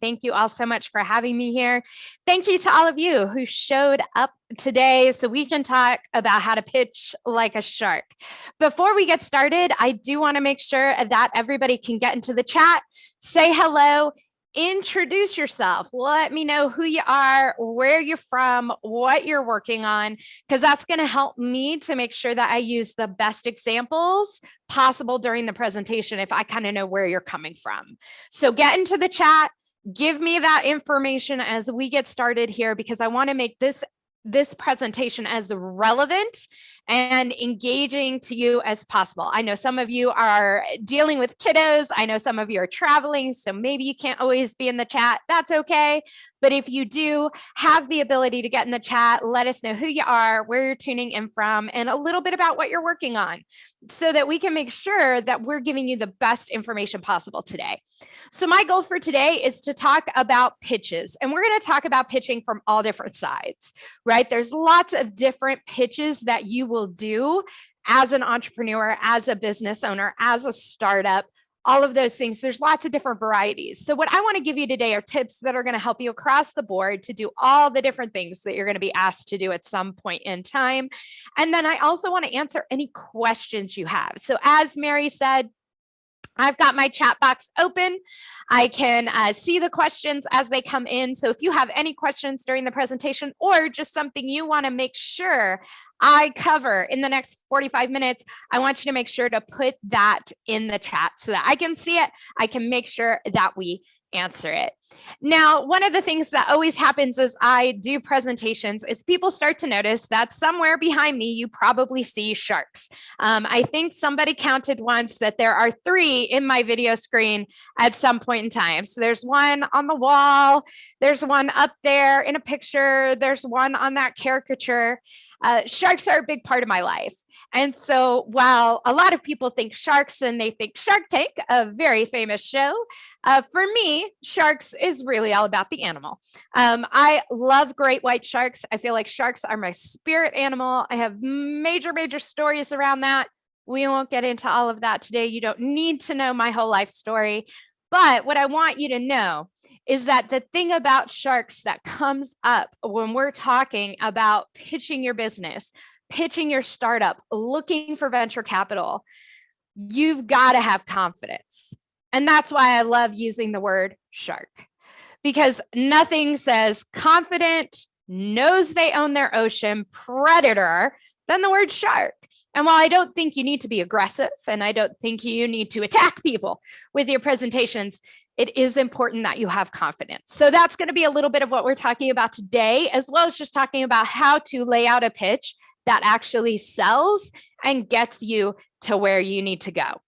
Thank you all so much for having me here. Thank you to all of you who showed up today so we can talk about how to pitch like a shark. Before we get started, I do want to make sure that everybody can get into the chat, say hello, introduce yourself. Let me know who you are, where you're from, what you're working on, because that's going to help me to make sure that I use the best examples possible during the presentation if I kind of know where you're coming from. So get into the chat. Give me that information as we get started here, because I want to make this presentation as relevant and engaging to you as possible. I know some of you are dealing with kiddos. I know some of you are traveling, so maybe you can't always be in the chat. That's okay. But if you do have the ability to get in the chat, let us know who you are, where you're tuning in from, and a little bit about what you're working on so that we can make sure that we're giving you the best information possible today. So my goal for today is to talk about pitches, and we're going to talk about pitching from all different sides, right? There's lots of different pitches that you will do as an entrepreneur, as a business owner, as a startup, all of those things. There's lots of different varieties. So what I want to give you today are tips that are going to help you across the board to do all the different things that you're going to be asked to do at some point in time. And then I also want to answer any questions you have. So as Mary said, I've got my chat box open. I can see the questions as they come in. So if you have any questions during the presentation or just something you want to make sure I cover in the next 45 minutes, I want you to make sure to put that in the chat so that I can see it. I can make sure that we answer it. Now, one of the things that always happens as I do presentations is people start to notice that somewhere behind me, you probably see sharks. I think somebody counted once that there are 3 in my video screen at some point in time. So there's one on the wall, there's one up there in a picture, there's one on that caricature. Sharks are a big part of my life. And so while a lot of people think sharks and they think Shark Tank, a very famous show, for me, sharks is really all about the animal. I love great white sharks. I feel like sharks are my spirit animal. I have major stories around that. We won't get into all of that today. You don't need to know my whole life story. But what I want you to know is that the thing about sharks that comes up when we're talking about pitching your business, pitching your startup, looking for venture capital, you've got to have confidence. And that's why I love using the word shark, because nothing says confident, knows they own their ocean, predator than the word shark. And while I don't think you need to be aggressive, and I don't think you need to attack people with your presentations, it is important that you have confidence. So that's going to be a little bit of what we're talking about today, as well as just talking about how to lay out a pitch that actually sells and gets you to where you need to go.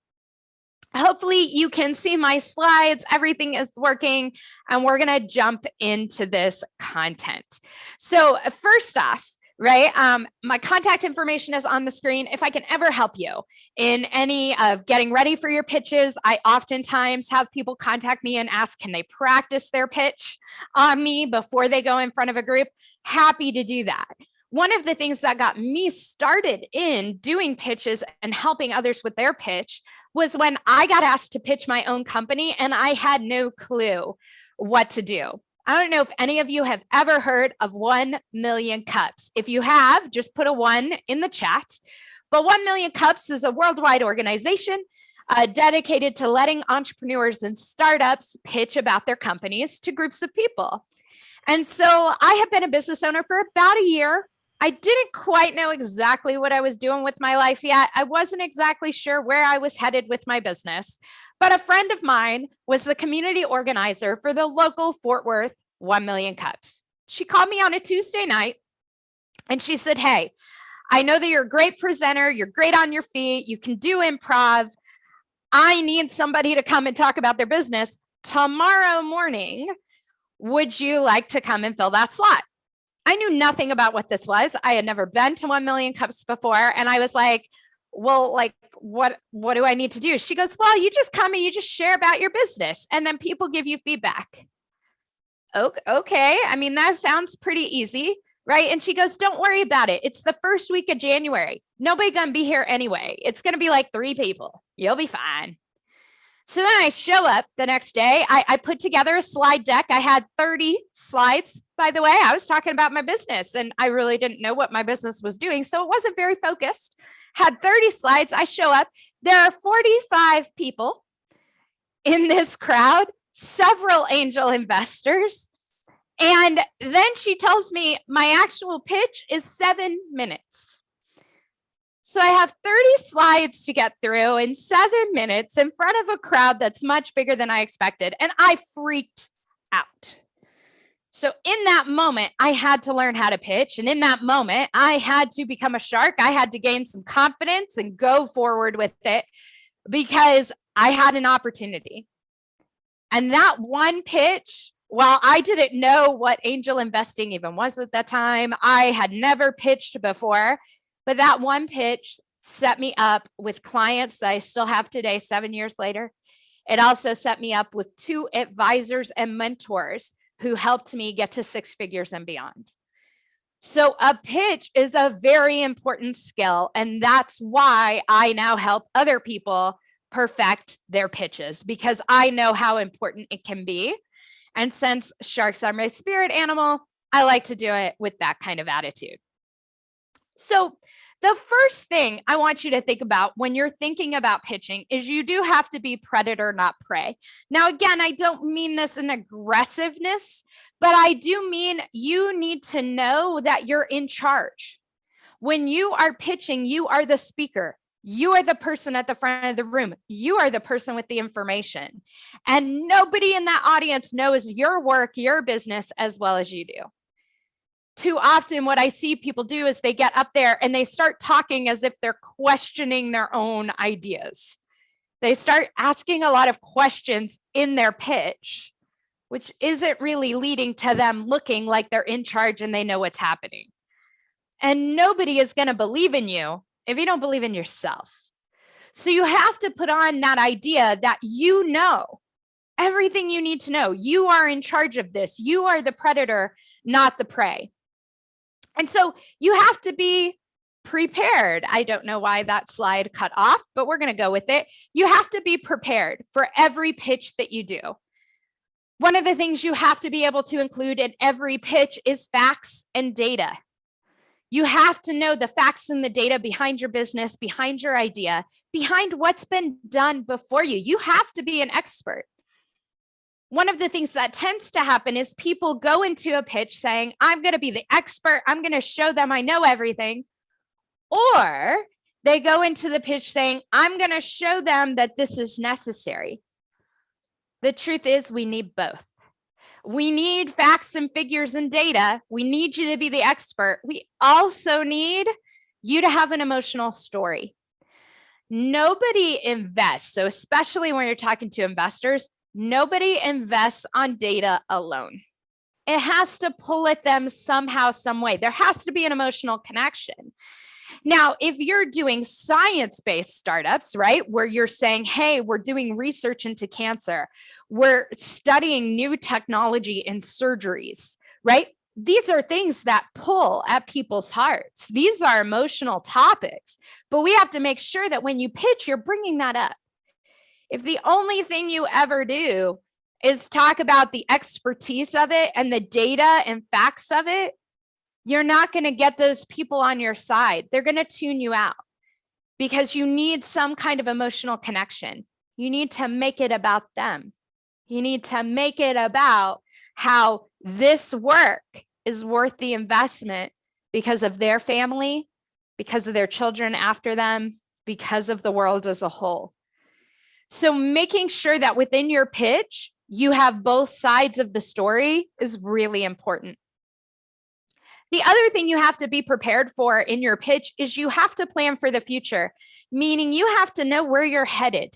Hopefully you can see my slides, everything is working, and we're going to jump into this content. So first off, right, my contact information is on the screen. If I can ever help you in any of getting ready for your pitches, I oftentimes have people contact me and ask, can they practice their pitch on me before they go in front of a group? Happy to do that. One of the things that got me started in doing pitches and helping others with their pitch was when I got asked to pitch my own company and I had no clue what to do. I don't know if any of you have ever heard of 1 Million Cups. If you have, just put a 1 in the chat. But 1 Million Cups is a worldwide organization dedicated to letting entrepreneurs and startups pitch about their companies to groups of people. And so I have been a business owner for about a year. I didn't quite know exactly what I was doing with my life yet. I wasn't exactly sure where I was headed with my business, but a friend of mine was the community organizer for the local Fort Worth 1 Million Cups. She called me on a Tuesday night and she said, hey, I know that you're a great presenter. You're great on your feet. You can do improv. I need somebody to come and talk about their business tomorrow morning. Would you like to come and fill that slot? I knew nothing about what this was. I had never been to 1 Million Cups before. And I was like, well, like, what do I need to do? She goes, well, you just come and you just share about your business and then people give you feedback. Okay. I mean, that sounds pretty easy, right? And she goes, don't worry about it. It's the first week of January. Nobody gonna be here anyway. It's gonna be like 3 people. You'll be fine. So then I show up the next day. I put together a slide deck. I had 30 slides, by the way. I was talking about my business and I really didn't know what my business was doing. So it wasn't very focused. Had 30 slides. I show up. There are 45 people in this crowd, several angel investors. And then she tells me my actual pitch is 7 minutes. So I have 30 slides to get through in 7 minutes in front of a crowd that's much bigger than I expected. And I freaked out. So in that moment, I had to learn how to pitch. And in that moment, I had to become a shark. I had to gain some confidence and go forward with it because I had an opportunity. And that one pitch, while I didn't know what angel investing even was at that time, I had never pitched before. But that one pitch set me up with clients that I still have today, 7 years later. It also set me up with 2 advisors and mentors who helped me get to 6 figures and beyond. So a pitch is a very important skill. And that's why I now help other people perfect their pitches, because I know how important it can be. And since sharks are my spirit animal, I like to do it with that kind of attitude. So the first thing I want you to think about when you're thinking about pitching is you do have to be predator, not prey. Now, again, I don't mean this in aggressiveness, but I do mean you need to know that you're in charge. When you are pitching, you are the speaker. You are the person at the front of the room. You are the person with the information. And nobody in that audience knows your work, your business as well as you do. Too often what I see people do is they get up there and they start talking as if they're questioning their own ideas. They start asking a lot of questions in their pitch, which isn't really leading to them looking like they're in charge and they know what's happening. And nobody is going to believe in you if you don't believe in yourself. So you have to put on that idea that you know everything you need to know. You are in charge of this. You are the predator, not the prey. And so you have to be prepared. I don't know why that slide cut off, but we're going to go with it. You have to be prepared for every pitch that you do. One of the things you have to be able to include in every pitch is facts and data. You have to know the facts and the data behind your business, behind your idea, behind what's been done before you. You have to be an expert. One of the things that tends to happen is people go into a pitch saying, I'm going to be the expert. I'm going to show them I know everything. Or they go into the pitch saying, I'm going to show them that this is necessary. The truth is we need both. We need facts and figures and data. We need you to be the expert. We also need you to have an emotional story. Nobody invests. So especially when you're talking to investors, nobody invests on data alone. It has to pull at them somehow, some way. There has to be an emotional connection. Now, if you're doing science-based startups, right, where you're saying, hey, we're doing research into cancer, we're studying new technology in surgeries, right? These are things that pull at people's hearts. These are emotional topics, but we have to make sure that when you pitch, you're bringing that up. If the only thing you ever do is talk about the expertise of it and the data and facts of it, you're not going to get those people on your side. They're going to tune you out because you need some kind of emotional connection. You need to make it about them. You need to make it about how this work is worth the investment because of their family, because of their children after them, because of the world as a whole. So making sure that within your pitch, you have both sides of the story is really important. The other thing you have to be prepared for in your pitch is you have to plan for the future, meaning you have to know where you're headed.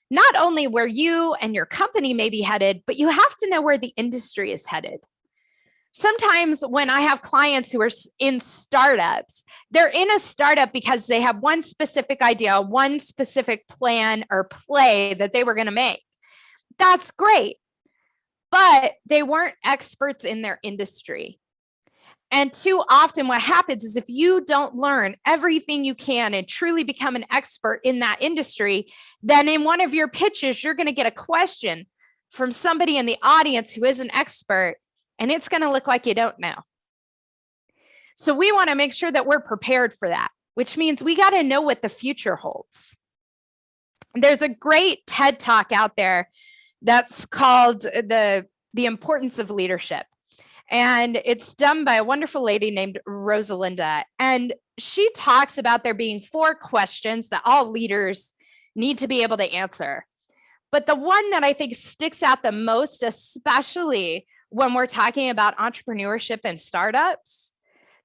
Not only where you and your company may be headed, but you have to know where the industry is headed. Sometimes when I have clients who are in startups, they're in a startup because they have one specific idea, one specific plan or play that they were going to make. That's great, but they weren't experts in their industry. And too often what happens is if you don't learn everything you can and truly become an expert in that industry, then in one of your pitches, you're going to get a question from somebody in the audience who is an expert, and it's going to look like you don't know. So we want to make sure that we're prepared for that, which means we got to know what the future holds. There's a great TED Talk out there that's called the Importance of Leadership. And it's done by a wonderful lady named Rosalinda. And she talks about there being 4 questions that all leaders need to be able to answer. But the one that I think sticks out the most, especially when we're talking about entrepreneurship and startups,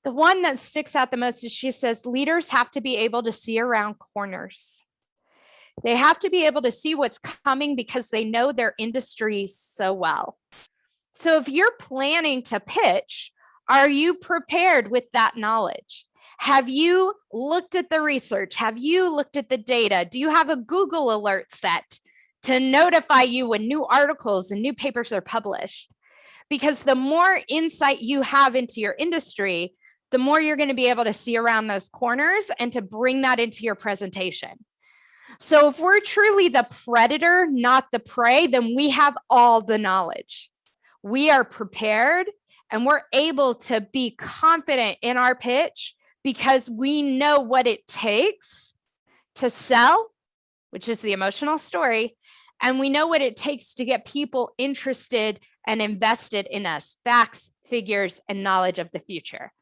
the one that sticks out the most is she says, leaders have to be able to see around corners. They have to be able to see what's coming because they know their industry so well. So if you're planning to pitch, are you prepared with that knowledge? Have you looked at the research? Have you looked at the data? Do you have a Google alert set to notify you when new articles and new papers are published? Because the more insight you have into your industry, the more you're going to be able to see around those corners and to bring that into your presentation. So if we're truly the predator, not the prey, then we have all the knowledge. We are prepared and we're able to be confident in our pitch because we know what it takes to sell, which is the emotional story. And we know what it takes to get people interested and invested in us, facts, figures, and knowledge of the future.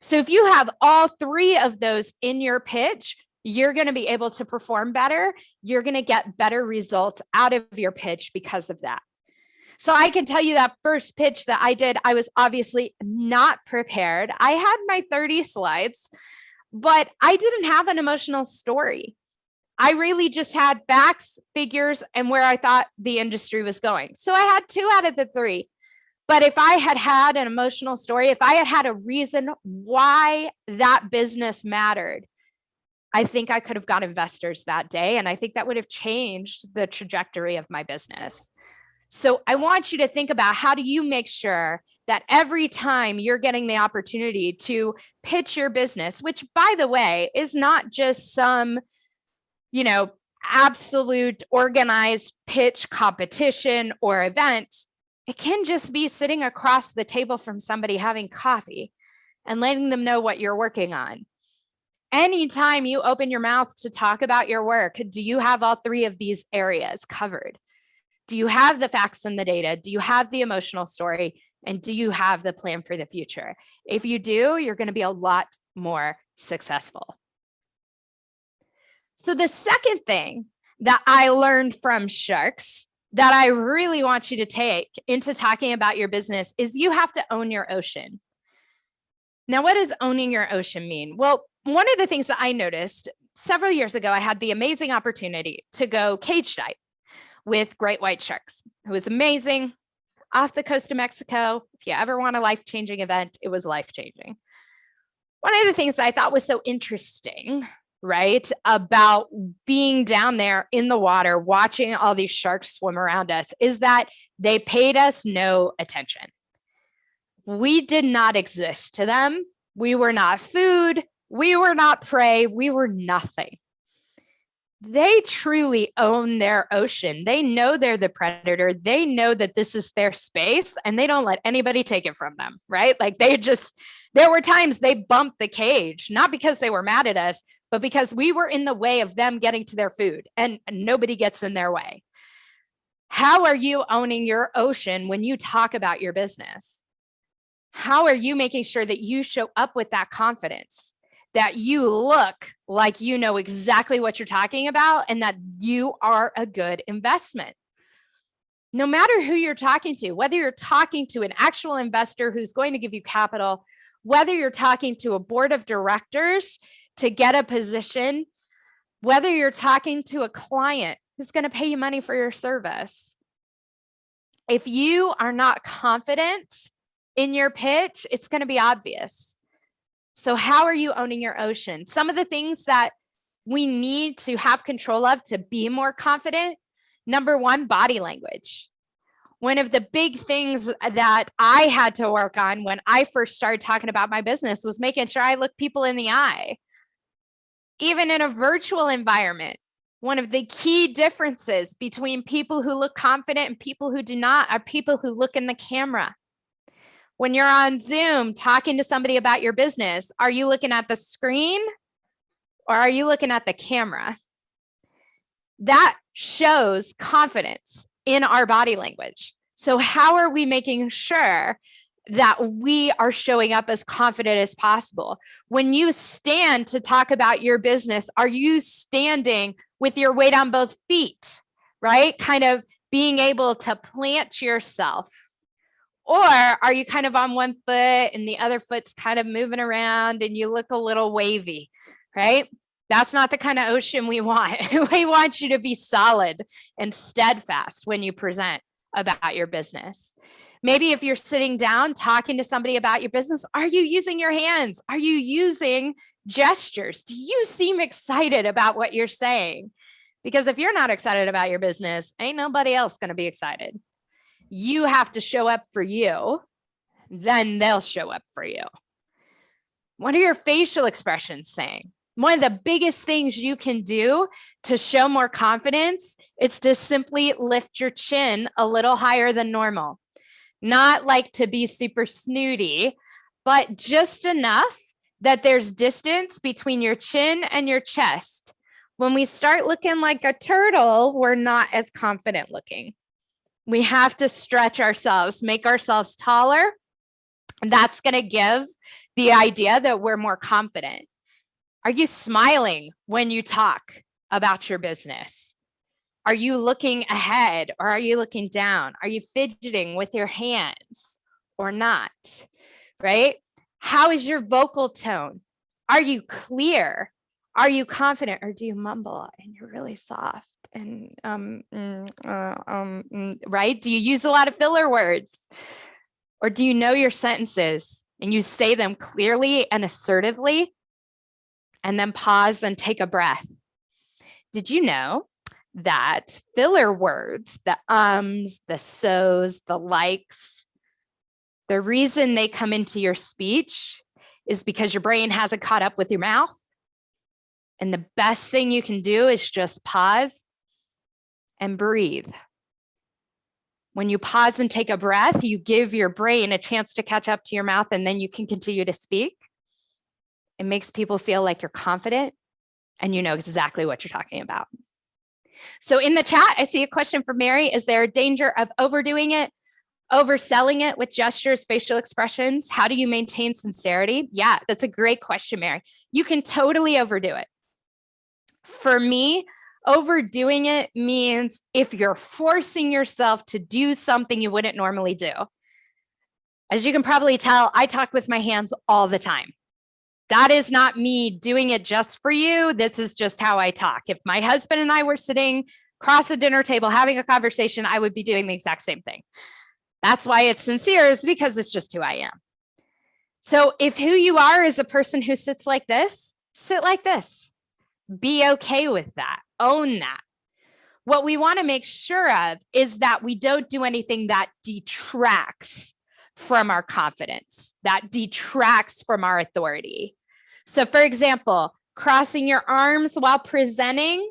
So if you have all 3 of those in your pitch, you're going to be able to perform better. You're going to get better results out of your pitch because of that. So I can tell you that first pitch that I did, I was obviously not prepared. I had my 30 slides, but I didn't have an emotional story. I really just had facts, figures, and where I thought the industry was going. So I had 2 out of the 3. But if I had had an emotional story, if I had had a reason why that business mattered, I think I could have got investors that day. And I think that would have changed the trajectory of my business. So I want you to think about how do you make sure that every time you're getting the opportunity to pitch your business, which by the way, is not just some, absolute organized pitch competition or event. It can just be sitting across the table from somebody having coffee and letting them know what you're working on. Anytime you open your mouth to talk about your work, do you have all 3 of these areas covered? Do you have the facts and the data? Do you have the emotional story? And do you have the plan for the future? If you do, you're going to be a lot more successful. So the second thing that I learned from sharks that I really want you to take into talking about your business is you have to own your ocean. Now, what does owning your ocean mean? Well, one of the things that I noticed several years ago, I had the amazing opportunity to go cage dive with great white sharks. It was amazing. Off the coast of Mexico. If you ever want a life-changing event, it was life-changing. One of the things that I thought was so interesting, right, about being down there in the water, watching all these sharks swim around us, is that they paid us no attention. We did not exist to them. We were not food. We were not prey. We were nothing. They truly own their ocean. They know they're the predator. They know that this is their space and they don't let anybody take it from them, right? Like there were times they bumped the cage, not because they were mad at us, but because we were in the way of them getting to their food and nobody gets in their way. How are you owning your ocean when you talk about your business? How are you making sure that you show up with that confidence? That you look like you know exactly what you're talking about and that you are a good investment. No matter who you're talking to, whether you're talking to an actual investor who's going to give you capital, whether you're talking to a board of directors to get a position, whether you're talking to a client who's going to pay you money for your service, if you are not confident in your pitch, it's going to be obvious. So how are you owning your ocean? Some of the things that we need to have control of to be more confident. Number one, body language. One of the big things that I had to work on when I first started talking about my business was making sure I look people in the eye. Even in a virtual environment, one of the key differences between people who look confident and people who do not are people who look in the camera. When you're on Zoom talking to somebody about your business, are you looking at the screen or are you looking at the camera? That shows confidence in our body language. So how are we making sure that we are showing up as confident as possible? When you stand to talk about your business, are you standing with your weight on both feet, right? Kind of being able to plant yourself. Or are you kind of on one foot and the other foot's kind of moving around and you look a little wavy, right? That's not the kind of ocean we want. We want you to be solid and steadfast when you present about your business. Maybe if you're sitting down talking to somebody about your business, are you using your hands? Are you using gestures? Do you seem excited about what you're saying? Because if you're not excited about your business, ain't nobody else going to be excited. You have to show up for you, then they'll show up for you. What are your facial expressions saying? One of the biggest things you can do to show more confidence is to simply lift your chin a little higher than normal. Not like to be super snooty, but just enough that there's distance between your chin and your chest. When we start looking like a turtle, we're not as confident looking. We have to stretch ourselves, make ourselves taller. And that's going to give the idea that we're more confident. Are you smiling when you talk about your business? Are you looking ahead or are you looking down? Are you fidgeting with your hands or not? Right? How is your vocal tone? Are you clear? Are you confident or do you mumble and you're really soft? And right? Do you use a lot of filler words? Or do you know your sentences and you say them clearly and assertively? And then pause and take a breath. Did you know that filler words, the ums, the so's, the likes, the reason they come into your speech is because your brain hasn't caught up with your mouth? And the best thing you can do is just pause and breathe. When you pause and take a breath, you give your brain a chance to catch up to your mouth, and then you can continue to speak. It makes people feel like you're confident and you know exactly what you're talking about. So in the chat, I see a question from Mary. Is there a danger of overdoing it, overselling it with gestures, facial expressions? How do you maintain sincerity? Yeah, that's a great question, Mary. You can totally overdo it. For me, overdoing it means if you're forcing yourself to do something you wouldn't normally do. As you can probably tell, I talk with my hands all the time. That is not me doing it just for you. This is just how I talk. If my husband and I were sitting across a dinner table having a conversation, I would be doing the exact same thing. That's why it's sincere, is because it's just who I am. So if who you are is a person who sits like this, sit like this. Be okay with that. Own that. What we want to make sure of is that we don't do anything that detracts from our confidence, that detracts from our authority. So for example, crossing your arms while presenting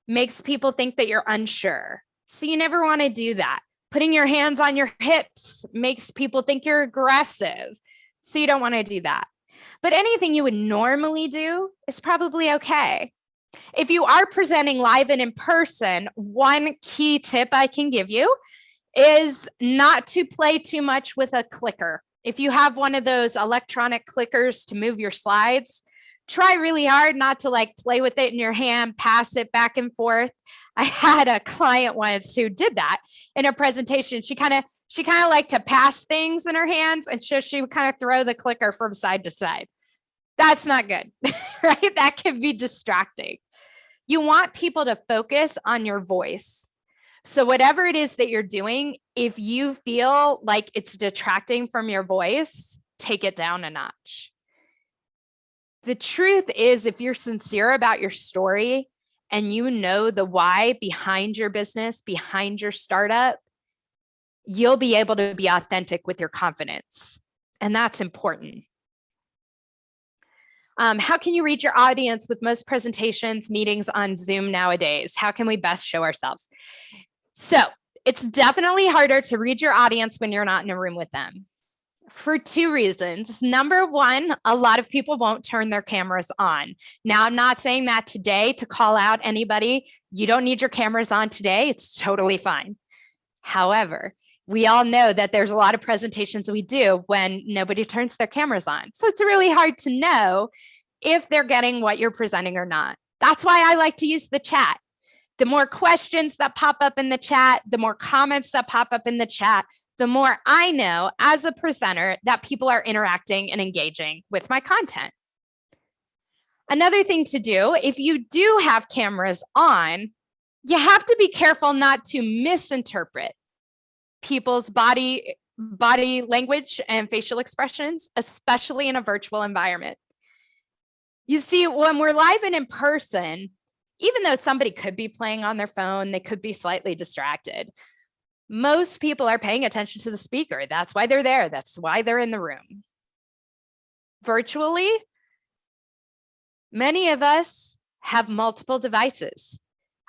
makes people think that you're unsure. So you never want to do that. Putting your hands on your hips makes people think you're aggressive. So you don't want to do that. But anything you would normally do is probably okay. If you are presenting live and in person, one key tip I can give you is not to play too much with a clicker. If you have one of those electronic clickers to move your slides, try really hard not to like play with it in your hand, pass it back and forth. I had a client once who did that in a presentation. She kind of liked to pass things in her hands, and so she would kind of throw the clicker from side to side. That's not good, right? That can be distracting. You want people to focus on your voice. So whatever it is that you're doing, if you feel like it's detracting from your voice, take it down a notch. The truth is, if you're sincere about your story and you know the why behind your business, behind your startup, you'll be able to be authentic with your confidence. And that's important. How can you reach your audience with most presentations, meetings on Zoom nowadays? How can we best show ourselves? So it's definitely harder to read your audience when you're not in a room with them for two reasons. Number one, a lot of people won't turn their cameras on. Now, I'm not saying that today to call out anybody. You don't need your cameras on today. It's totally fine. However, we all know that there's a lot of presentations we do when nobody turns their cameras on. So it's really hard to know if they're getting what you're presenting or not. That's why I like to use the chat. The more questions that pop up in the chat, the more comments that pop up in the chat, the more I know as a presenter that people are interacting and engaging with my content. Another thing to do, if you do have cameras on, you have to be careful not to misinterpret people's body language and facial expressions, especially in a virtual environment. You see, when we're live and in person, even though somebody could be playing on their phone, they could be slightly distracted. Most people are paying attention to the speaker. That's why they're there. That's why they're in the room. Virtually, many of us have multiple devices.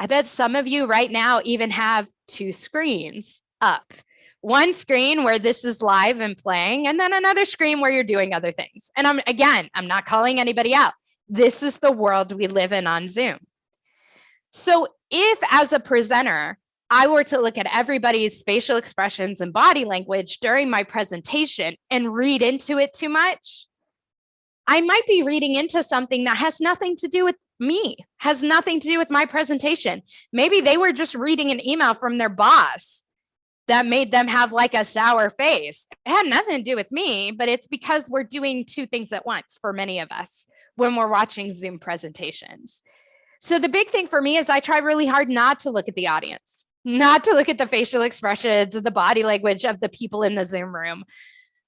I bet some of you right now even have two screens up. One screen where this is live and playing, and then another screen where you're doing other things. And I'm not calling anybody out. This is the world we live in on Zoom. So if as a presenter, I were to look at everybody's facial expressions and body language during my presentation and read into it too much, I might be reading into something that has nothing to do with me, has nothing to do with my presentation. Maybe they were just reading an email from their boss that made them have like a sour face. It had nothing to do with me, but it's because we're doing two things at once for many of us when we're watching Zoom presentations. So the big thing for me is I try really hard not to look at the audience, not to look at the facial expressions, the body language of the people in the Zoom room.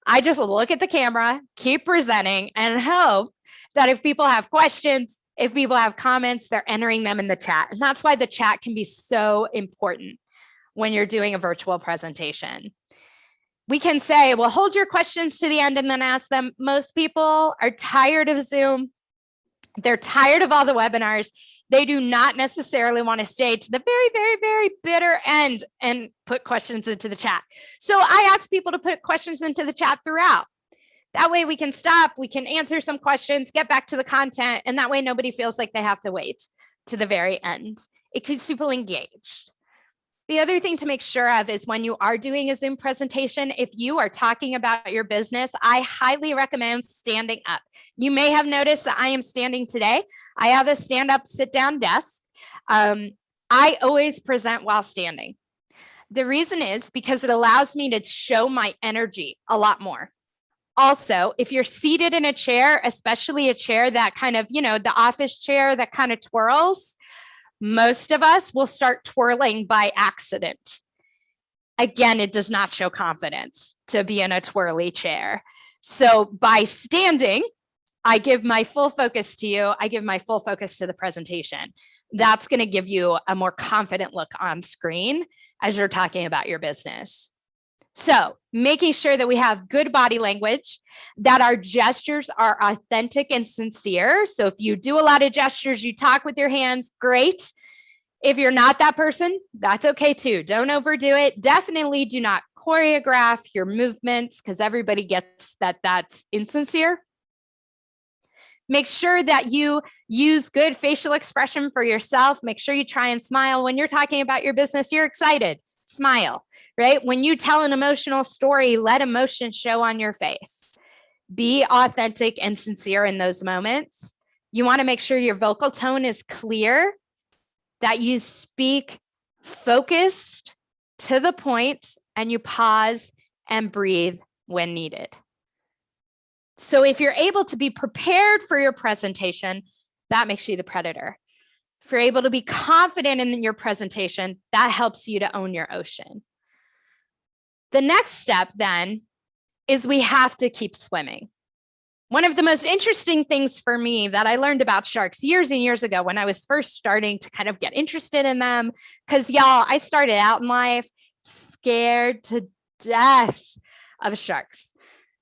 I just look at the camera, keep presenting, and hope that if people have questions, if people have comments, they're entering them in the chat. And that's why the chat can be so important when you're doing a virtual presentation. We can say, well, hold your questions to the end and then ask them. Most people are tired of Zoom. They're tired of all the webinars. They do not necessarily want to stay to the very, very, very bitter end and put questions into the chat. So I ask people to put questions into the chat throughout. That way we can stop, we can answer some questions, get back to the content, and that way nobody feels like they have to wait to the very end. It keeps people engaged. The other thing to make sure of is when you are doing a Zoom presentation, if you are talking about your business, I highly recommend standing up. You may have noticed that I am standing today. I have a stand-up, sit-down desk. I always present while standing. The reason is because it allows me to show my energy a lot more. Also, if you're seated in a chair, especially a chair that kind of, the office chair that kind of twirls, most of us will start twirling by accident. Again, it does not show confidence to be in a twirly chair. So by standing, I give my full focus to you. I give my full focus to the presentation. That's going to give you a more confident look on screen as you're talking about your business. So making sure that we have good body language, that our gestures are authentic and sincere. So if you do a lot of gestures, you talk with your hands, great. If you're not that person, that's okay too. Don't overdo it. Definitely do not choreograph your movements because everybody gets that that's insincere. Make sure that you use good facial expression for yourself. Make sure you try and smile. When you're talking about your business, you're excited. Smile, right? When you tell an emotional story, let emotion show on your face. Be authentic and sincere in those moments. You want to make sure your vocal tone is clear, that you speak focused to the point, and you pause and breathe when needed. So if you're able to be prepared for your presentation, that makes you the predator. If you're able to be confident in your presentation, that helps you to own your ocean. The next step then is we have to keep swimming. One of the most interesting things for me that I learned about sharks years and years ago when I was first starting to kind of get interested in them, because y'all, I started out in life scared to death of sharks.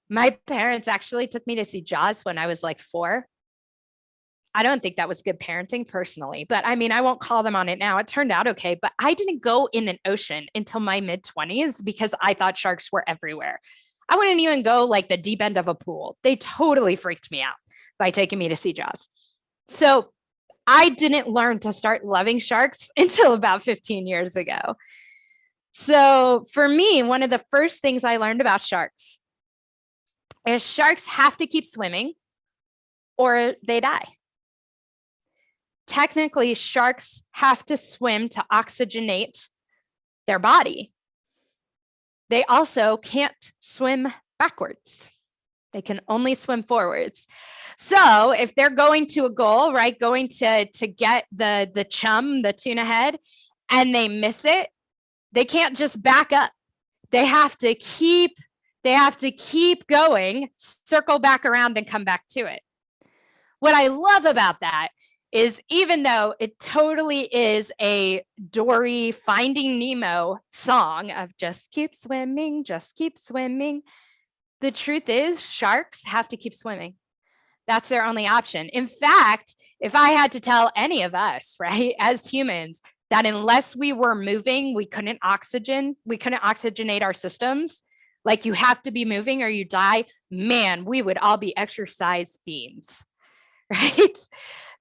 My parents actually took me to see Jaws when I was like 4. I don't think that was good parenting personally, but I mean, I won't call them on it now. It turned out okay, but I didn't go in an ocean until my mid-20s because I thought sharks were everywhere. I wouldn't even go like the deep end of a pool. They totally freaked me out by taking me to see Jaws. So I didn't learn to start loving sharks until about 15 years ago. So for me, one of the first things I learned about sharks is sharks have to keep swimming or they die. Technically, sharks have to swim to oxygenate their body. They also can't swim backwards. They can only swim forwards. So if they're going to a goal, right, going to get the chum, the tuna head, and they miss it, they can't just back up. They have to keep going, circle back around and come back to it. What I love about that is even though it totally is a Dory Finding Nemo song of just keep swimming, the truth is sharks have to keep swimming. That's their only option. In fact, if I had to tell any of us, right, as humans, that unless we were moving, we couldn't oxygenate our systems, like you have to be moving or you die, man, we would all be exercise fiends, right?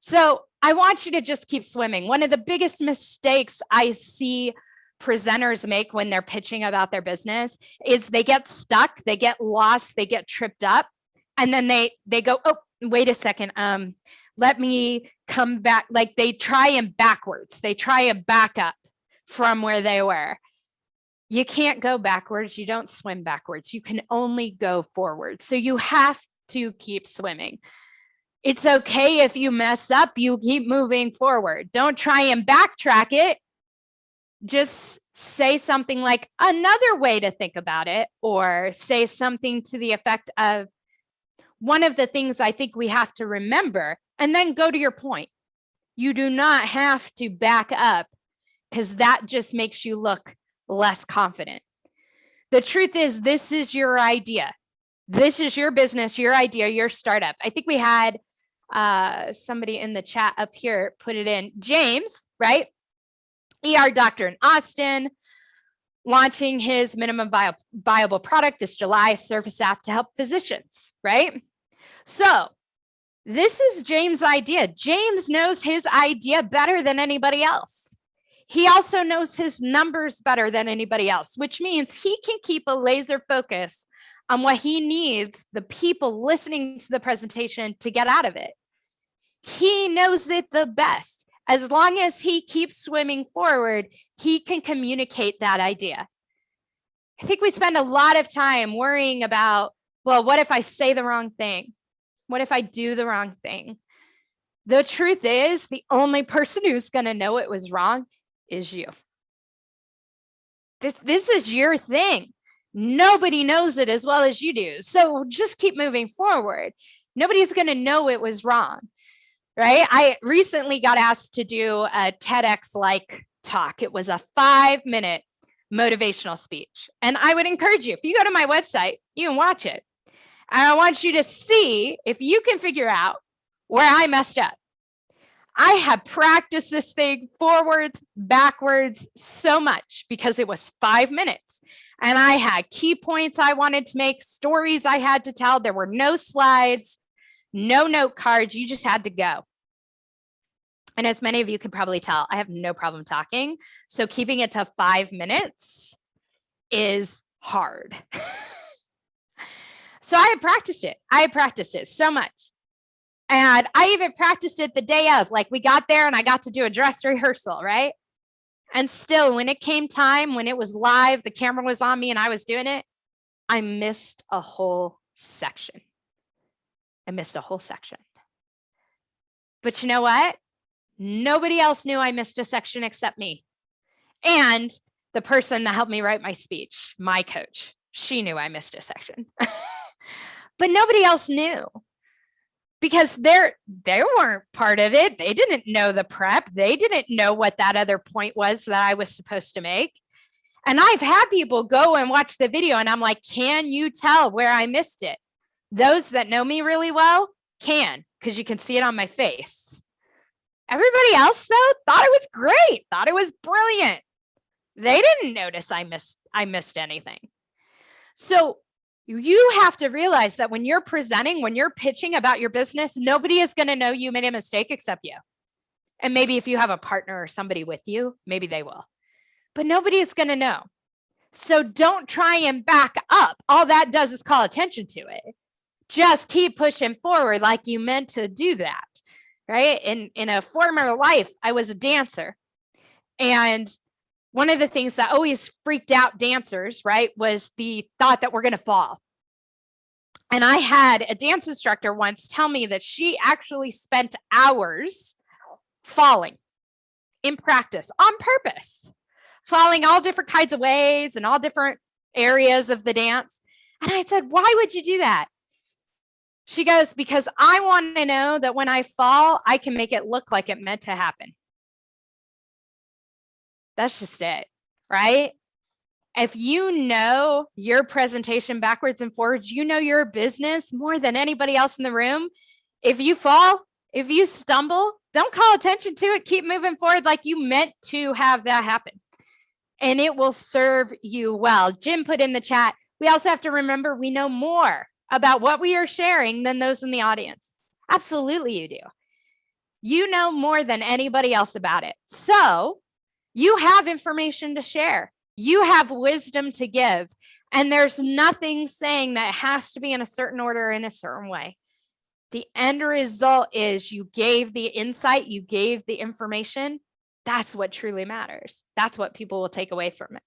So I want you to just keep swimming. One of the biggest mistakes I see presenters make when they're pitching about their business is they get stuck, they get lost, they get tripped up, and then they go, oh, wait a second, let me come back. Like they try and backwards, they try and back up from where they were. You can't go backwards. You don't swim backwards. You can only go forward. So you have to keep swimming. It's okay if you mess up, you keep moving forward. Don't try and backtrack it. Just say something like another way to think about it, or say something to the effect of one of the things I think we have to remember, and then go to your point. You do not have to back up because that just makes you look less confident. The truth is, this is your idea. This is your business, your idea, your startup. I think we had somebody in the chat up here put it in. James, right? ER doctor in Austin, launching his minimum viable product this July, service app to help physicians, right? So this is James' idea. James knows his idea better than anybody else. He also knows his numbers better than anybody else, which means he can keep a laser focus on what he needs the people listening to the presentation to get out of it. He knows it the best. As long as he keeps swimming forward, he can communicate that idea. I think we spend a lot of time worrying about, well, what if I say the wrong thing? What if I do the wrong thing? The truth is, the only person who's going to know it was wrong is you. This is your thing. Nobody knows it as well as you do. So just keep moving forward. Nobody's going to know it was wrong, right? I recently got asked to do a TEDx-like talk. It was a 5-minute motivational speech. And I would encourage you, if you go to my website, you can watch it. And I want you to see if you can figure out where I messed up. I have practiced this thing forwards, backwards so much because it was 5 minutes. And I had key points I wanted to make, stories I had to tell. There were no slides, no note cards. You just had to go. And as many of you can probably tell, I have no problem talking. So keeping it to 5 minutes is hard. So I had practiced it. I had practiced it so much. And I even practiced it the day of, like we got there and I got to do a dress rehearsal, right? And still, when it came time, when it was live, the camera was on me and I was doing it, I missed a whole section. I missed a whole section. But you know what? Nobody else knew I missed a section except me. And the person that helped me write my speech, my coach, she knew I missed a section. But nobody else knew. Because they weren't part of it. They didn't know the prep. They didn't know what that other point was that I was supposed to make. And I've had people go and watch the video and I'm like, can you tell where I missed it? Those that know me really well can, because you can see it on my face. Everybody else, though, thought it was great, thought it was brilliant. They didn't notice I missed anything. So you have to realize that when you're presenting, when you're pitching about your business, nobody is going to know you made a mistake except you. And maybe if you have a partner or somebody with you, maybe they will. But nobody is going to know. So don't try and back up. All that does is call attention to it. Just keep pushing forward like you meant to do that, right? In a former life, I was a dancer. And one of the things that always freaked out dancers, right, was the thought that we're going to fall. And I had a dance instructor once tell me that she actually spent hours falling in practice on purpose, falling all different kinds of ways and all different areas of the dance. And I said, why would you do that? She goes, because I want to know that when I fall, I can make it look like it meant to happen. That's just it, right? If you know your presentation backwards and forwards, you know your business more than anybody else in the room. If you fall, if you stumble, don't call attention to it. Keep moving forward like you meant to have that happen. And it will serve you well. Jim put in the chat, we also have to remember we know more about what we are sharing than those in the audience. Absolutely, you do. You know more than anybody else about it. So you have information to share. You have wisdom to give. And there's nothing saying that it has to be in a certain order in a certain way. The end result is you gave the insight, you gave the information. That's what truly matters. That's what people will take away from it.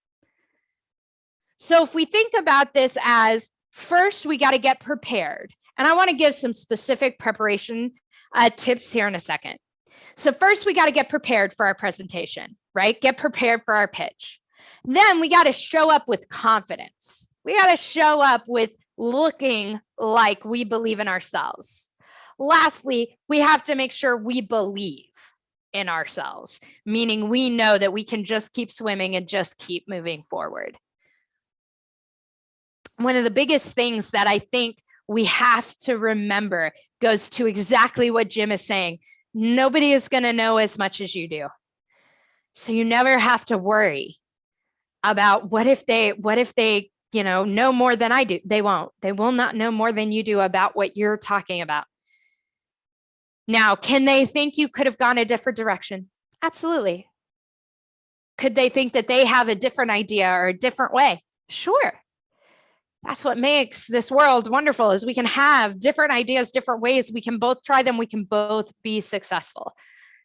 So if we think about this as first, we got to get prepared. And I want to give some specific preparation tips here in a second. So first, we got to get prepared for our presentation, right? Get prepared for our pitch. Then we got to show up with confidence. We got to show up with looking like we believe in ourselves. Lastly, we have to make sure we believe in ourselves, meaning we know that we can just keep swimming and just keep moving forward. One of the biggest things that I think we have to remember goes to exactly what Jim is saying. Nobody is going to know as much as you do. So you never have to worry about what if they, know more than I do. They won't. They will not know more than you do about what you're talking about. Now, can they think you could have gone a different direction? Absolutely. Could they think that they have a different idea or a different way? Sure. That's what makes this world wonderful, is we can have different ideas, different ways. We can both try them. We can both be successful.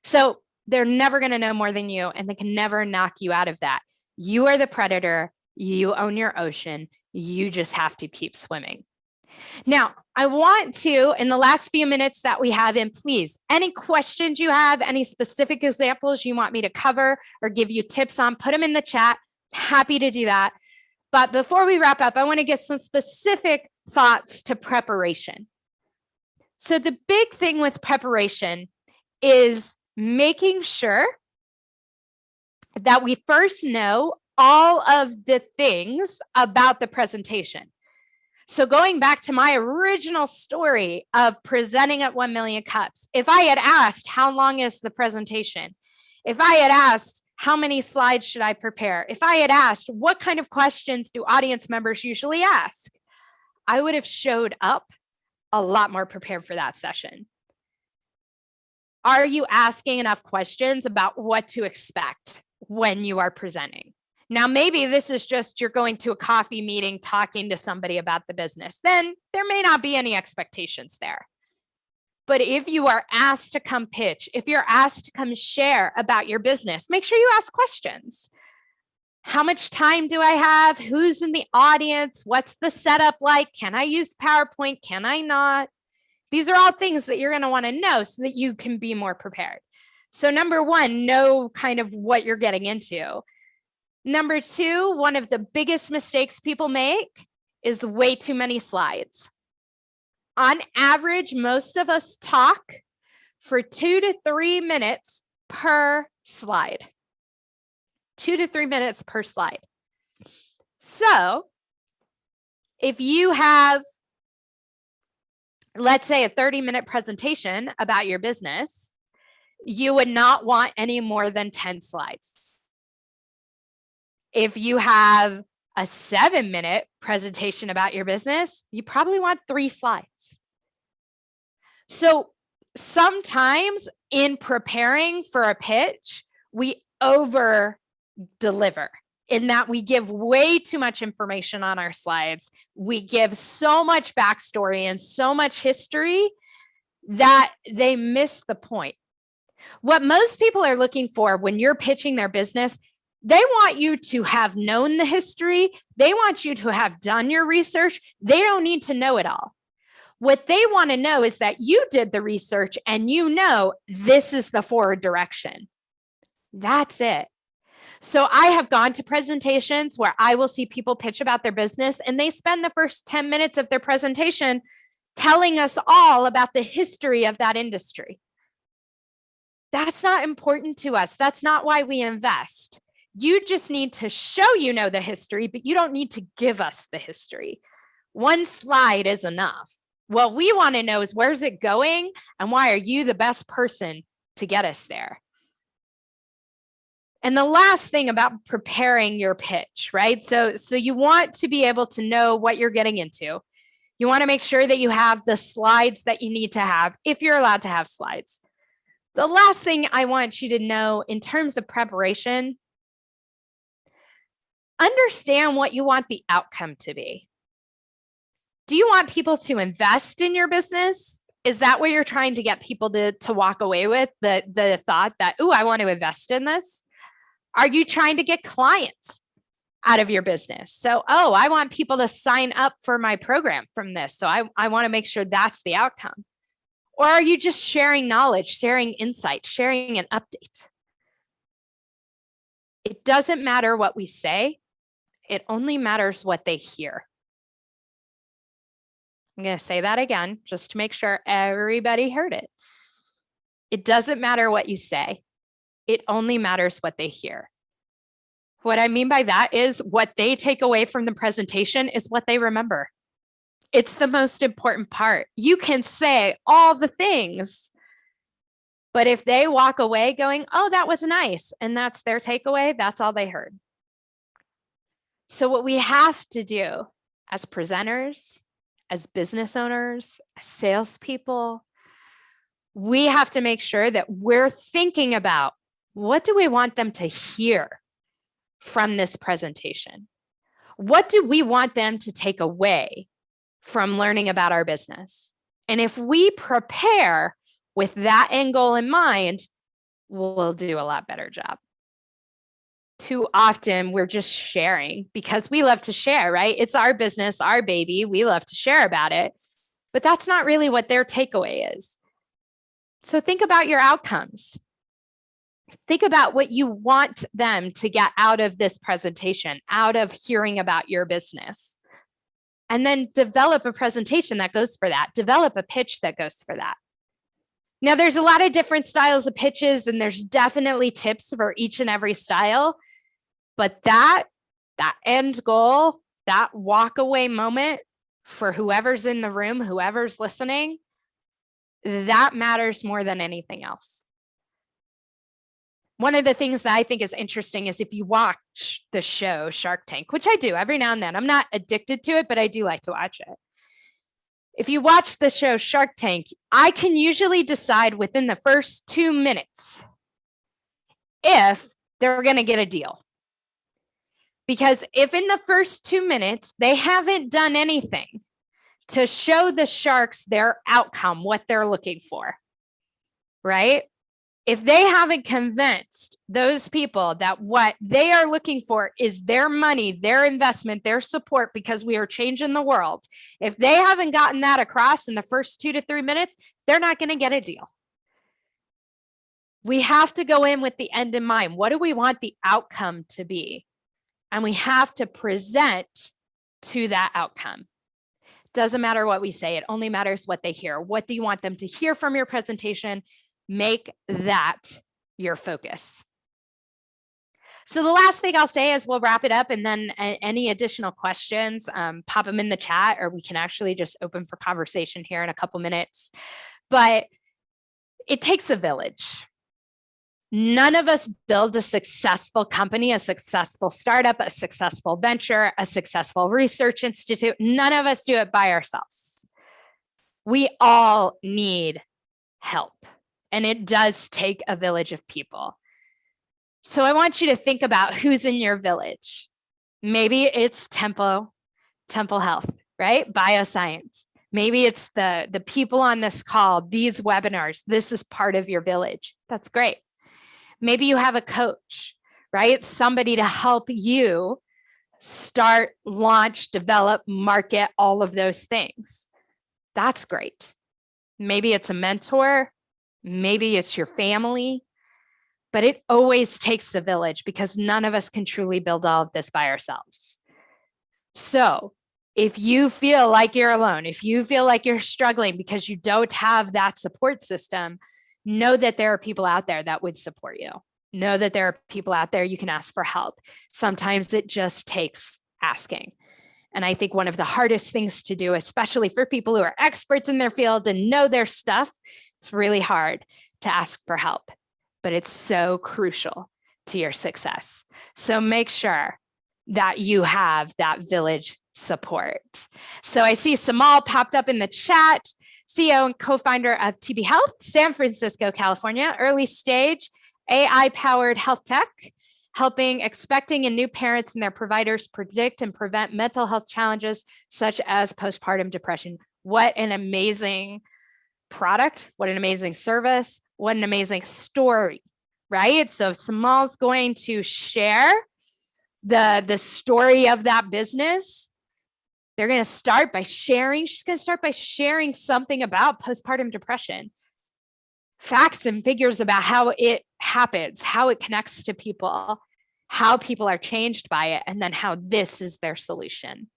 So they're never going to know more than you, and they can never knock you out of that. You are the predator. You own your ocean. You just have to keep swimming. Now, I want to, in the last few minutes that we have in, please, any questions you have, any specific examples you want me to cover or give you tips on, put them in the chat. Happy to do that. But before we wrap up, I want to get some specific thoughts to preparation. So the big thing with preparation is making sure that we first know all of the things about the presentation. So going back to my original story of presenting at 1 million cups, if I had asked, how long is the presentation? If I had asked, how many slides should I prepare? If I had asked, what kind of questions do audience members usually ask? I would have showed up a lot more prepared for that session. Are you asking enough questions about what to expect when you are presenting? Now, maybe this is just you're going to a coffee meeting, talking to somebody about the business. Then there may not be any expectations there. But if you are asked to come pitch, if you're asked to come share about your business, make sure you ask questions. How much time do I have? Who's in the audience? What's the setup like? Can I use PowerPoint? Can I not? These are all things that you're going to want to know so that you can be more prepared. So number one, know kind of what you're getting into. Number two, one of the biggest mistakes people make is way too many slides. On average, most of us talk for 2 to 3 minutes per slide. 2 to 3 minutes per slide. So if you have, let's say, a 30-minute presentation about your business, you would not want any more than 10 slides. If you have a 7-minute presentation about your business, you probably want 3 slides. So sometimes in preparing for a pitch, we over deliver in that we give way too much information on our slides. We give so much backstory and so much history that they miss the point. What most people are looking for when you're pitching their business, they want you to have known the history. They want you to have done your research. They don't need to know it all. What they want to know is that you did the research and you know this is the forward direction. That's it. So I have gone to presentations where I will see people pitch about their business and they spend the first 10 minutes of their presentation telling us all about the history of that industry. That's not important to us. That's not why we invest. You just need to show you know the history, but you don't need to give us the history. One slide is enough. What we want to know is where's it going and why are you the best person to get us there? And the last thing about preparing your pitch, right? So you want to be able to know what you're getting into. You want to make sure that you have the slides that you need to have, if you're allowed to have slides. The last thing I want you to know in terms of preparation, understand what you want the outcome to be. Do you want people to invest in your business? Is that what you're trying to get people to walk away with? The thought that, oh, I want to invest in this? Are you trying to get clients out of your business? So, oh, I want people to sign up for my program from this. So I want to make sure that's the outcome. Or are you just sharing knowledge, sharing insight, sharing an update? It doesn't matter what we say. It only matters what they hear. I'm going to say that again, just to make sure everybody heard it. It doesn't matter what you say. It only matters what they hear. What I mean by that is what they take away from the presentation is what they remember. It's the most important part. You can say all the things, but if they walk away going, oh, that was nice, and that's their takeaway, that's all they heard. So what we have to do as presenters, as business owners, as salespeople, we have to make sure that we're thinking about what do we want them to hear from this presentation? What do we want them to take away from learning about our business? And if we prepare with that end goal in mind, we'll do a lot better job. Too often we're just sharing because we love to share, right? It's our business, our baby. We love to share about it, but that's not really what their takeaway is. So think about your outcomes. Think about what you want them to get out of this presentation, out of hearing about your business. And then develop a presentation that goes for that. Develop a pitch that goes for that. Now, there's a lot of different styles of pitches, and there's definitely tips for each and every style. But that end goal, that walk away moment for whoever's in the room, whoever's listening, that matters more than anything else. One of the things that I think is interesting is if you watch the show Shark Tank, which I do every now and then. I'm not addicted to it, but I do like to watch it. If you watch the show Shark Tank, I can usually decide within the first 2 minutes if they're going to get a deal. Because if in the first 2 minutes, they haven't done anything to show the sharks their outcome, what they're looking for, right? If they haven't convinced those people that what they are looking for is their money, their investment, their support, because we are changing the world, if they haven't gotten that across in the first 2 to 3 minutes, they're not going to get a deal. We have to go in with the end in mind. What do we want the outcome to be? And we have to present to that outcome. Doesn't matter what we say. It only matters what they hear. What do you want them to hear from your presentation? Make that your focus. So the last thing I'll say is we'll wrap it up, and then any additional questions, pop them in the chat, or we can actually just open for conversation here in a couple minutes. But it takes a village. None of us build a successful company, a successful startup, a successful venture, a successful research institute. None of us do it by ourselves. We all need help, and it does take a village of people. So I want you to think about who's in your village. Maybe it's Temple Health, right? Bioscience. Maybe it's the people on this call, these webinars. This is part of your village. That's great. Maybe you have a coach, right? Somebody to help you start, launch, develop, market, all of those things. That's great. Maybe it's a mentor. Maybe it's your family. But it always takes a village, because none of us can truly build all of this by ourselves. So if you feel like you're alone, if you feel like you're struggling because you don't have that support system, know that there are people out there that would support you. Know that there are people out there you can ask for help. Sometimes it just takes asking. And I think one of the hardest things to do, especially for people who are experts in their field and know their stuff, it's really hard to ask for help, but it's so crucial to your success. So make sure that you have that village support. So I see Samal popped up in the chat, CEO and co-founder of TB Health, San Francisco, California, early stage AI-powered health tech, helping expecting and new parents and their providers predict and prevent mental health challenges such as postpartum depression. What an amazing product, what an amazing service, what an amazing story, right? So if Samal's going to share the story of that business, they're going to start by sharing, she's going to start by sharing something about postpartum depression, facts and figures about how it happens, how it connects to people, how people are changed by it, and then how this is their solution.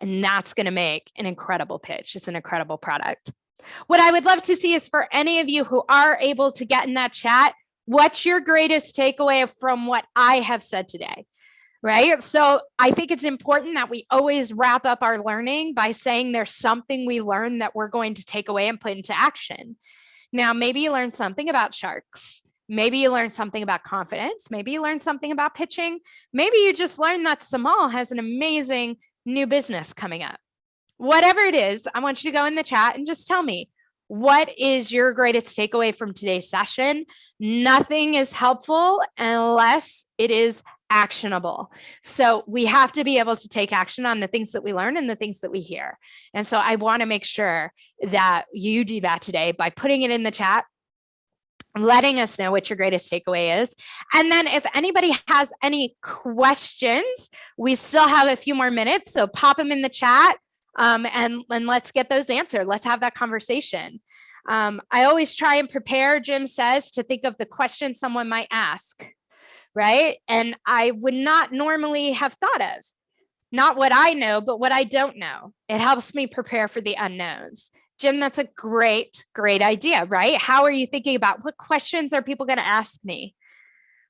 And that's going to make an incredible pitch. It's an incredible product. What I would love to see is for any of you who are able to get in that chat, what's your greatest takeaway from what I have said today? Right? So I think it's important that we always wrap up our learning by saying there's something we learned that we're going to take away and put into action. Now, maybe you learned something about sharks. Maybe you learned something about confidence. Maybe you learned something about pitching. Maybe you just learned that Samal has an amazing new business coming up. Whatever it is, I want you to go in the chat and just tell me, what is your greatest takeaway from today's session? Nothing is helpful unless it is actionable. So we have to be able to take action on the things that we learn and the things that we hear. And so I want to make sure that you do that today by putting it in the chat, letting us know what your greatest takeaway is. And then if anybody has any questions, we still have a few more minutes. So pop them in the chat. And let's get those answered. Let's have that conversation. I always try and prepare, Jim says, to think of the question someone might ask, right? And I would not normally have thought of, not what I know, but what I don't know. It helps me prepare for the unknowns. Jim, that's a great, great idea, right? How are you thinking about what questions are people going to ask me?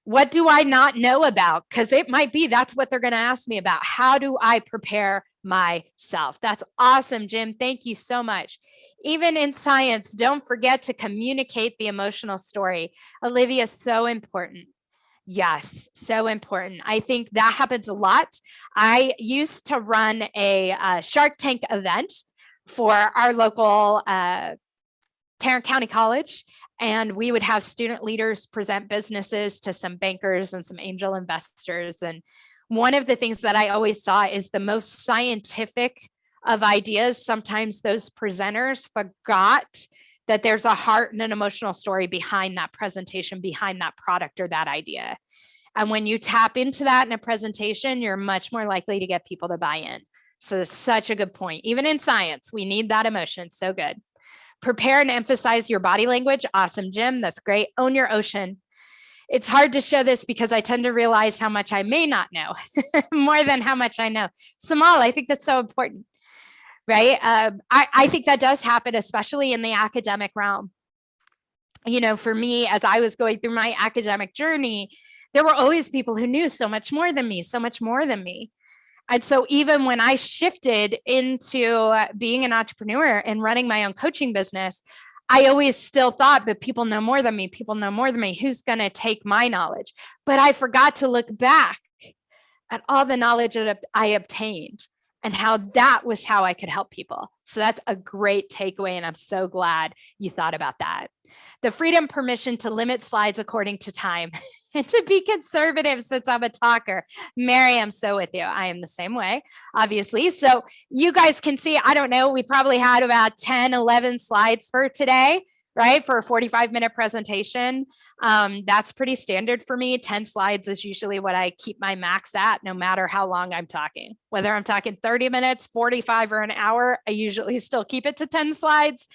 What do I not know about? Because it might be that's what they're going to ask me about. How do I prepare myself? That's awesome, Jim. Thank you so much. Even in science, don't forget to communicate the emotional story. Olivia, so important. Yes, so important. I think that happens a lot. I used to run a Shark Tank event for our local Tarrant County College, and we would have student leaders present businesses to some bankers and some angel investors. And one of the things that I always saw is the most scientific of ideas. Sometimes those presenters forgot that there's a heart and an emotional story behind that presentation, behind that product or that idea. And when you tap into that in a presentation, you're much more likely to get people to buy in. So that's such a good point. Even in science, we need that emotion. So good. Prepare and emphasize your body language. Awesome, Jim. That's great. Own your ocean. It's hard to show this because I tend to realize how much I may not know more than how much I know. Samal, I think that's so important, right? I think that does happen, especially in the academic realm. You know, for me, as I was going through my academic journey, there were always people who knew so much more than me, so much more than me. And so even when I shifted into being an entrepreneur and running my own coaching business, I always still thought, but people know more than me. People know more than me. Who's going to take my knowledge? But I forgot to look back at all the knowledge that I obtained and how that was how I could help people. So that's a great takeaway. And I'm so glad you thought about that. The freedom, permission to limit slides according to time and to be conservative since I'm a talker. Mary, I'm so with you. I am the same way, obviously. So you guys can see, I don't know, we probably had about 10, 11 slides for today, right? For a 45-minute presentation. That's pretty standard for me. 10 slides is usually what I keep my max at, no matter how long I'm talking. Whether I'm talking 30 minutes, 45, or an hour, I usually still keep it to 10 slides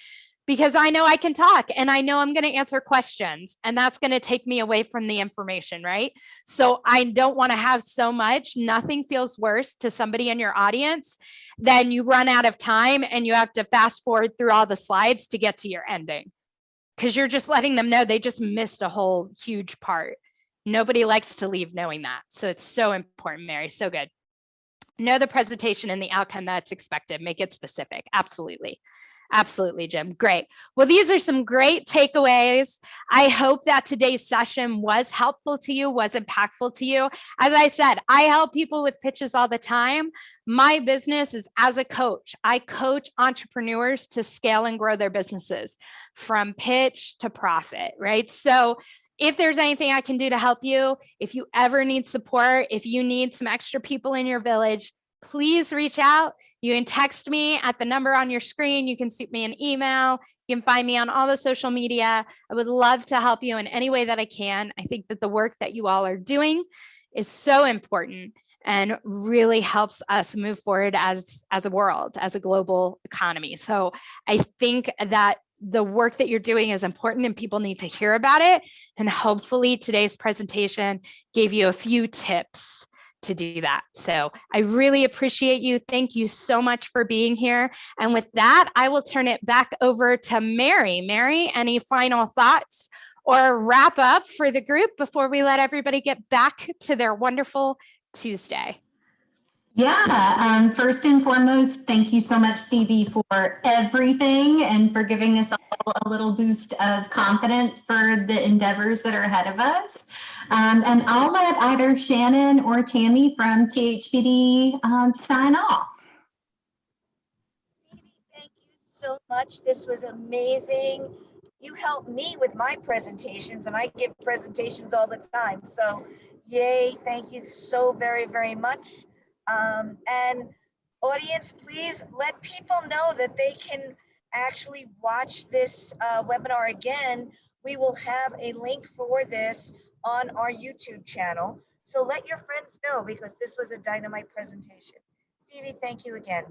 because I know I can talk and I know I'm going to answer questions, and that's going to take me away from the information, right? So I don't want to have so much. Nothing feels worse to somebody in your audience than you run out of time and you have to fast forward through all the slides to get to your ending, because you're just letting them know they just missed a whole huge part. Nobody likes to leave knowing that. So it's so important, Mary. So good. Know the presentation and the outcome that's expected. Make it specific. Absolutely. Absolutely, Jim. Great. Well, these are some great takeaways. I hope that today's session was helpful to you, was impactful to you. As I said, I help people with pitches all the time. My business is as a coach. I coach entrepreneurs to scale and grow their businesses from pitch to profit, right? So if there's anything I can do to help you, if you ever need support, if you need some extra people in your village, please reach out. You can text me at the number on your screen. You can shoot me an email. You can find me on all the social media. I would love to help you in any way that I can. I think that the work that you all are doing is so important and really helps us move forward as a world, as a global economy. So I think that the work that you're doing is important and people need to hear about it. And hopefully today's presentation gave you a few tips to do that. So I really appreciate you. Thank you so much for being here. And with that, I will turn it back over to Mary. Mary, any final thoughts or wrap up for the group before we let everybody get back to their wonderful Tuesday? Yeah, first and foremost, thank you so much, Stevie, for everything and for giving us all a little boost of confidence for the endeavors that are ahead of us. And I'll let either Shannon or Tammy from THPD sign off. Stevie, thank you so much. This was amazing. You helped me with my presentations, and I give presentations all the time. So, yay, thank you so very, very much. And audience, please let people know that they can actually watch this webinar again. We will have a link for this on our YouTube channel. So let your friends know, because this was a dynamite presentation. Stevie, thank you again.